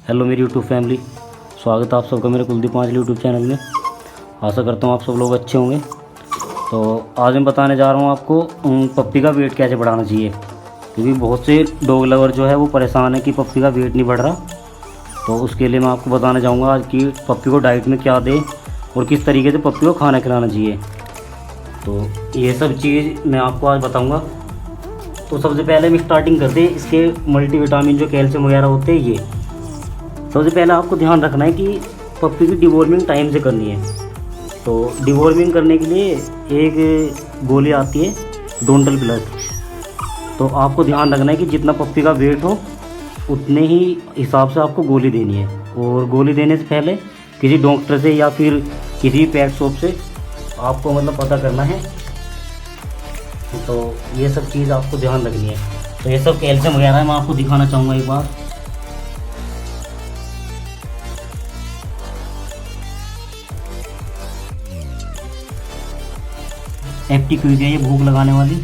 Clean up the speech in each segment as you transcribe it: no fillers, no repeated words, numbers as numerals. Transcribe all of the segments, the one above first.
Hello मेरी YouTube family, स्वागत है आप सबका मेरे कुलदीप पांचल यूट्यूब चैनल में। आशा करता हूँ आप सब लोग अच्छे होंगे। तो आज मैं बताने जा रहा हूँ आपको पप्पी का वेट कैसे बढ़ाना चाहिए, क्योंकि बहुत से डॉग लवर जो है वो परेशान है कि पप्पी का वेट नहीं बढ़ रहा। तो उसके लिए मैं आपको बताना चाहूँगा आज कि पप्पी को डाइट में क्या दें और किस तरीके से पप्पी को खाना खिलाना चाहिए। तो ये सब चीज़ मैं आपको आज बताऊँगा। तो सबसे पहले हम स्टार्टिंग करते हैं इसके मल्टीविटामिन जो कैल्शियम वगैरह होते हैं। ये सबसे पहले आपको ध्यान रखना है कि पप्पी की डिवॉर्मिंग टाइम से करनी है। तो डिवॉर्मिंग करने के लिए एक गोली आती है डोंटल प्लस। तो आपको ध्यान रखना है कि जितना पप्पी का वेट हो उतने ही हिसाब से आपको गोली देनी है। और गोली देने से पहले किसी डॉक्टर से या फिर किसी पेट शॉप से आपको पता करना है। तो ये सब चीज़ आपको ध्यान रखनी है। तो ये सब कैल्शियम वगैरह है, मैं आपको दिखाना चाहूँगा एक बार। एप्टीक्यूज है ये भूख लगाने वाली।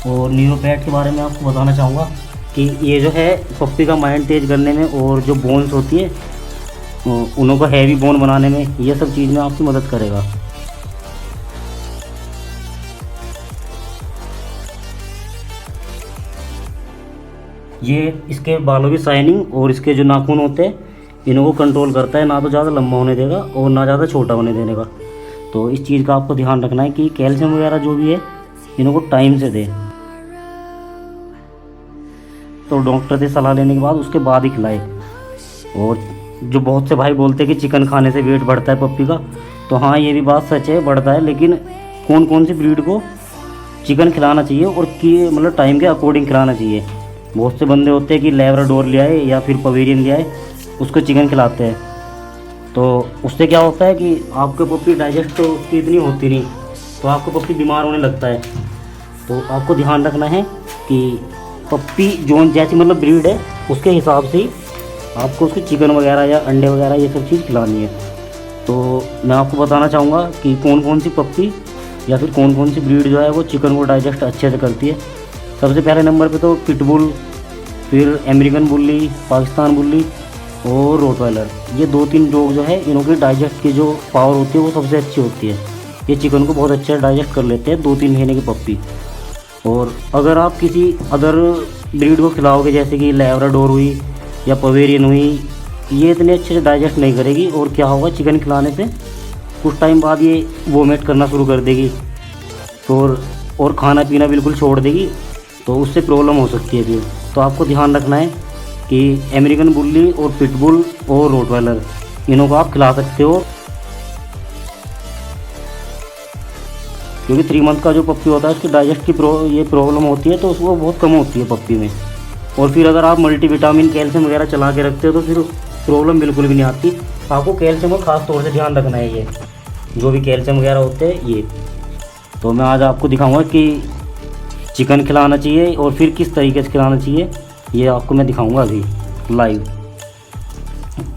और न्यूरोपैट के बारे में आपको बताना चाहूँगा कि ये जो है पप्पी का माइंड तेज करने में और जो बोन्स होती है उनको हैवी बोन बनाने में, ये सब चीज़ में आपकी मदद करेगा। ये इसके बालों की शाइनिंग और इसके जो नाखून होते हैं इनको कंट्रोल करता है, ना तो ज़्यादा लंबा होने देगा और ना ज़्यादा छोटा होने देने का। तो इस चीज़ का आपको ध्यान रखना है कि कैल्शियम वगैरह जो भी है इनको टाइम से दे। तो डॉक्टर से सलाह लेने के बाद उसके बाद ही खिलाए। और जो बहुत से भाई बोलते हैं कि चिकन खाने से वेट बढ़ता है पप्पी का, तो हाँ ये भी बात सच है, बढ़ता है। लेकिन कौन कौन सी ब्रीड को चिकन खिलाना चाहिए और कि टाइम के अकॉर्डिंग खिलाना चाहिए। बहुत से बंदे होते हैं कि लैब्राडोर ले आए या फिर पवेरियन ले आए, उसको चिकन खिलाते हैं। तो उससे क्या होता है कि आपके पप्पी डाइजेस्ट तो उसकी इतनी होती नहीं, तो आपको पप्पी बीमार होने लगता है। तो आपको ध्यान रखना है कि पप्पी जो जैसी ब्रीड है उसके हिसाब से ही आपको उसके चिकन वगैरह या अंडे वगैरह ये सब चीज़ खिलानी है। तो मैं आपको बताना चाहूँगा कि कौन कौन सी पप्पी या फिर कौन कौन सी ब्रीड जो है वो चिकन को डाइजेस्ट अच्छे से करती है। सबसे पहले नंबर पे तो पिटबुल, फिर अमेरिकन बुल्ली, पाकिस्तान बुल्ली और रोटवाइलर। ये 2-3 डॉग जो है इनकी डाइजेस्ट की जो पावर होती है वो सबसे अच्छी होती है। ये चिकन को बहुत अच्छे डाइजेस्ट कर लेते हैं 2-3 महीने की पप्पी। और अगर आप किसी अदर ब्रीड को खिलाओगे जैसे कि लैब्राडोर हुई या पवेरियन हुई, ये इतने अच्छे से डाइजेस्ट नहीं करेगी। और क्या होगा, चिकन खिलाने से कुछ टाइम बाद ये वोमिट करना शुरू कर देगी और खाना पीना बिल्कुल छोड़ देगी। तो उससे प्रॉब्लम हो सकती है फिर। तो आपको ध्यान रखना है कि अमेरिकन बुल्ली और पिटबुल और रोटवाइलर इन्हों को आप खिला सकते हो, क्योंकि 3 मंथ का जो पप्पी होता है उसकी डाइजेस्ट की ये प्रॉब्लम होती है, तो उसको बहुत कम होती है पप्पी में। और फिर अगर आप मल्टीविटामिन कैल्शियम वगैरह चला के रखते हो तो फिर प्रॉब्लम बिल्कुल भी नहीं आती। आपको कैल्शियम का खास तौर से ध्यान रखना है, ये जो भी कैल्शियम वगैरह होते हैं ये। तो मैं आज आपको दिखाऊँगा कि चिकन खिलाना चाहिए और फिर किस तरीके से खिलाना चाहिए, ये आपको मैं दिखाऊंगा अभी लाइव।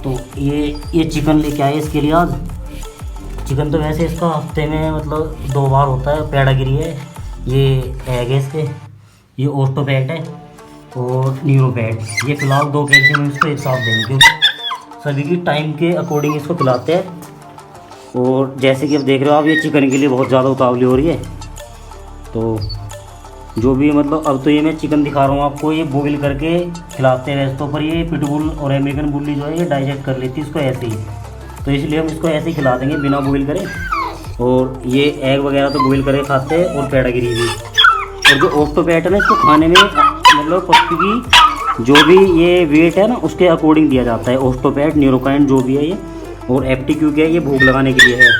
तो ये चिकन लेके आए इसके लिए आज। चिकन तो वैसे इसका हफ्ते में 2 बार होता है। पेडागिरी है, ये एग है इसके, ये ओस्टोपैट है और न्यूरोपैट। ये फिलहाल 2 कैल्शियम इसको एक साथ देंगे, क्योंकि सभी की टाइम के अकॉर्डिंग इसको खिलाते हैं। और जैसे कि अब देख रहे हो आप, ये चिकन के लिए बहुत ज़्यादा उतावली हो रही है। तो जो भी अब तो ये मैं चिकन दिखा रहा हूँ आपको, ये बॉईल करके खिलाते हैं वैसे तो, पर ये पिटबुल और अमेरिकन बुल्ली जो है ये डाइजेस्ट कर लेती है इसको ऐसे ही। तो इसलिए हम इसको ऐसे ही खिला देंगे बिना बॉईल करे। और ये एग वगैरह तो बॉईल करके खाते हैं और पेडागिरी भी। और जो ओस्टोपैट है ना, इसको खाने में पप्पी की जो भी ये वेट है ना उसके अकॉर्डिंग दिया जाता है। ओस्टोपैट, न्यूरोकाइन जो भी है ये, और एप्टीक्यू है ये भूख लगाने के लिए है।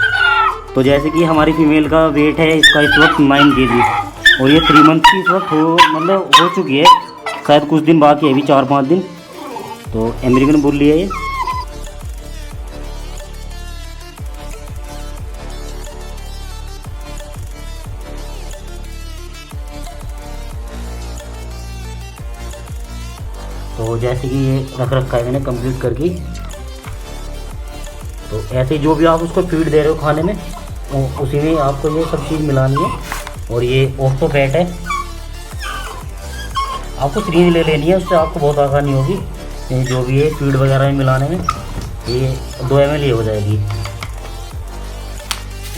तो जैसे कि हमारी फीमेल का वेट है इसका इस वक्त 9 kg, और ये 3 मंथ की इस वक्त हो चुकी है। शायद कुछ दिन बाकी है, अभी 4-5 दिन। तो अमेरिकन बुल्ली है ये। तो जैसे कि ये रख रखा है मैंने कंप्लीट करके। तो ऐसे जो भी आप उसको फीड दे रहे हो खाने में, उसी में आपको ये सब चीज़ मिलानी है। और ये ओस्टोपैट है, आपको सीरीज ले लेनी है, उससे आपको बहुत आसानी होगी। ये जो भी है फीड वगैरह में मिलाने में ये 2 ml ये हो जाएगी।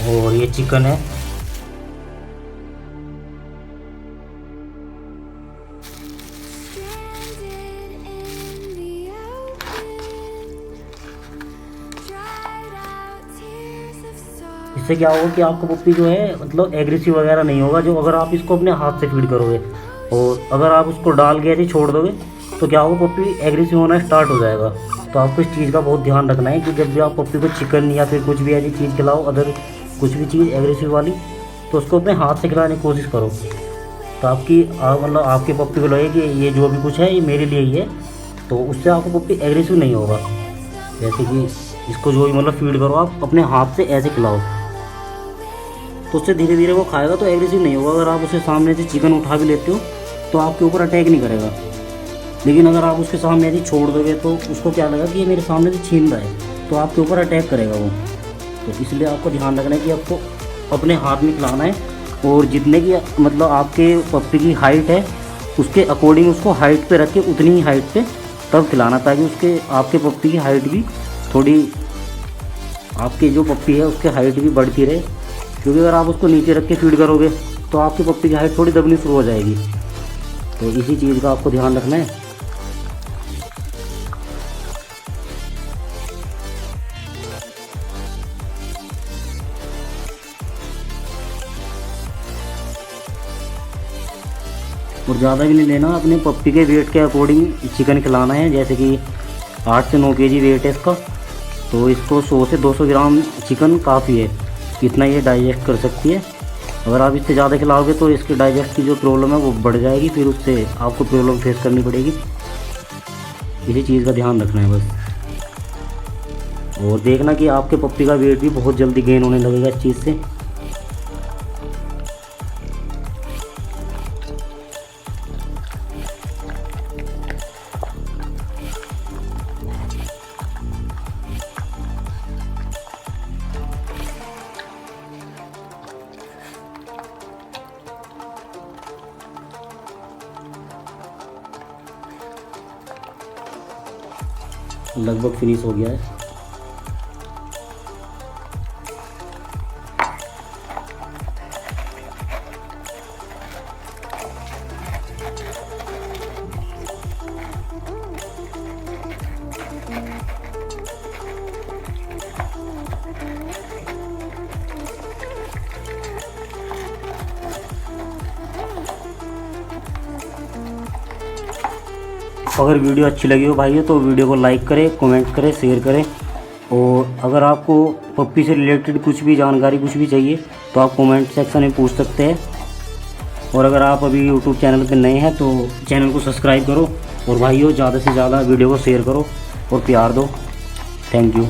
और ये चिकन है, इससे क्या होगा कि आपका पप्पी जो है मतलब एग्रेसिव वगैरह नहीं होगा, जो अगर आप इसको अपने हाथ से फीड करोगे। और अगर आप उसको डाल के ऐसे छोड़ दोगे तो क्या होगा, पप्पी एग्रेसिव होना स्टार्ट हो जाएगा। तो आपको इस चीज़ का बहुत ध्यान रखना है कि जब भी आप पप्पी को चिकन या फिर कुछ भी ऐसी चीज़ खिलाओ, अदर कुछ भी चीज़ एग्रेसिव वाली, तो उसको अपने हाथ से खिलाने की कोशिश करो। तो आपकी मतलब आपके पप्पी को लगे कि ये जो भी कुछ है ये मेरे लिए ही है, तो उससे आपको पप्पी एग्रेसिव नहीं होगा। जैसे कि इसको जो भी मतलब फीड करो आप अपने हाथ से ऐसे खिलाओ, तो उससे धीरे धीरे वो खाएगा, तो एग्रेसिव नहीं होगा। अगर आप उसे सामने से चिकन उठा भी लेते हो तो आपके ऊपर अटैक नहीं करेगा। लेकिन अगर आप उसके सामने यदि छोड़ दोगे तो उसको क्या लगेगा कि ये मेरे सामने से छीन रहा है, तो आपके ऊपर अटैक करेगा वो। तो इसलिए आपको ध्यान रखना है कि आपको अपने हाथ में खिलाना है, और जितने की मतलब आपके पप्पी की हाइट है उसके अकॉर्डिंग उसको हाइट पे रख के उतनी ही हाइट पे तब खिलाना, ताकि उसके आपके पप्पी की हाइट भी थोड़ी, आपकी जो पप्पी है उसकी हाइट भी बढ़ती रहे। क्योंकि अगर आप उसको नीचे रख के फीड करोगे तो आपकी पप्पी की हाइट थोड़ी दबनी शुरू हो जाएगी। तो इसी चीज़ का आपको ध्यान रखना है। और ज़्यादा भी नहीं लेना, अपने पप्पी के वेट के अकॉर्डिंग चिकन खिलाना है। जैसे कि 8 से 9 kg वेट है इसका, तो इसको 100 से 200 ग्राम चिकन काफ़ी है, इतना ये डाइजेस्ट कर सकती है। अगर आप इससे ज़्यादा खिलाओगे तो इसके डाइजेस्ट की जो प्रॉब्लम है वो बढ़ जाएगी, फिर उससे आपको प्रॉब्लम फेस करनी पड़ेगी। इसी चीज़ का ध्यान रखना है बस। और देखना कि आपके पप्पी का वेट भी बहुत जल्दी गेन होने लगेगा इस चीज़ से। लगभग फिनिश हो गया है। अगर वीडियो अच्छी लगी हो भाइयों तो वीडियो को लाइक करें, कमेंट करें, शेयर करें। और अगर आपको पप्पी से रिलेटेड कुछ भी जानकारी कुछ भी चाहिए तो आप कमेंट सेक्शन में पूछ सकते हैं। और अगर आप अभी यूट्यूब चैनल पर नए हैं तो चैनल को सब्सक्राइब करो। और भाइयों ज़्यादा से ज़्यादा वीडियो को शेयर करो और प्यार दो। Thank you.